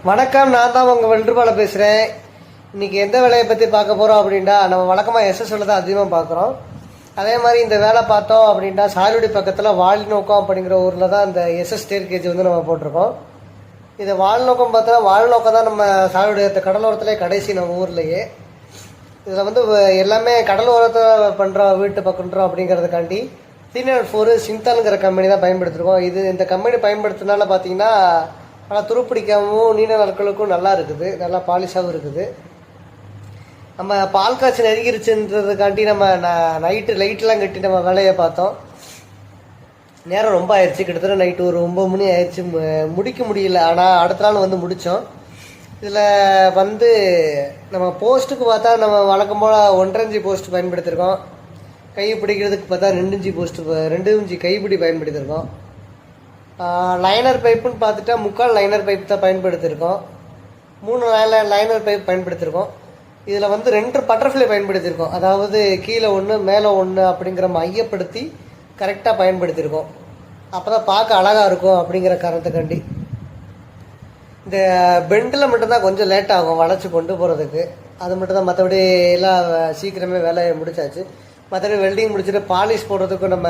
வணக்கம், நான் தான் உங்கள் வென்றுபால பேசுகிறேன். இன்றைக்கி எந்த வேலையை பற்றி பார்க்க போகிறோம் அப்படின்டா, நம்ம வழக்கமாக எஸ்எஸ்எல் தான் அதிகமாக பார்க்குறோம். அதே மாதிரி இந்த வேலை பார்த்தோம் அப்படின்ட்டா சாலுடி பக்கத்தில் வால்நோக்கம் அப்படிங்கிற ஊரில் தான் இந்த எஸ்எஸ் ஸ்டேர்கேஜ் வந்து நம்ம போட்டிருக்கோம். இது வால்நோக்கம் பார்த்தா வால்நோக்கம் தான் நம்ம சாலுடி கடலோரத்துலேயே கடைசி நம்ம ஊர்லேயே. இதில் வந்து எல்லாமே கடலோரத்தில் பண்ணுறோம், வீட்டு பக்கன்றோம் அப்படிங்கிறதுக்காண்டி 304 சிந்தாலுங்கிற கம்பெனி தான் பயன்படுத்திருக்கோம். இந்த கம்பெனி பயன்படுத்தினால பார்த்தீங்கன்னா நல்லா துருப்பிடிக்காமவும் நீண்ட நாட்களுக்கும் நல்லா இருக்குது, நல்லா பாலிஷாகவும் இருக்குது. நம்ம பால் காய்ச்சி நெருங்கிருச்சுன்றதுக்காண்டி நம்ம நைட்டு லைட்லாம் கட்டி நம்ம வேலையை பார்த்தோம். நேரம் ரொம்ப ஆயிடுச்சு, கிட்டத்தட்ட நைட்டு ஒரு 9 மணி ஆயிடுச்சு, முடிக்க முடியல. ஆனால் அடுத்த நாள் வந்து முடித்தோம். இதில் வந்து நம்ம போஸ்ட்டுக்கு பார்த்தா நம்ம வழக்கம் போல் 1.5 இன்ச்சு போஸ்ட் பயன்படுத்தியிருக்கோம். கை பிடிக்கிறதுக்கு பார்த்தா 2 இன்ச்சு போஸ்ட்டு 2 இன்ச்சு கைப்பிடி பயன்படுத்தியிருக்கோம். லைனர் பைப்புன்னு பார்த்துட்டா 3/4 லைனர் பைப் தான் பயன்படுத்தியிருக்கோம். 3 லைனர் பைப் பயன்படுத்தியிருக்கோம். இதில் வந்து 2 பட்டர்ஃப்ளை பயன்படுத்தியிருக்கோம். அதாவது கீழே 1 மேலே 1 அப்படிங்கிற மையப்படுத்தி கரெக்டாக பயன்படுத்தியிருக்கோம். அப்போ தான் பார்க்க அழகாக இருக்கும் அப்படிங்கிற காரணத்துக்காண்டி. இந்த பெண்டில் மட்டும்தான் கொஞ்சம் லேட் ஆகும் வளைச்சி கொண்டு போகிறதுக்கு. அது மட்டும்தான், மற்றபடி எல்லாம் சீக்கிரமே வேலையை முடிச்சாச்சு. மற்றபடி வெல்டிங் முடிச்சுட்டு பாலிஷ் போடுறதுக்கும் நம்ம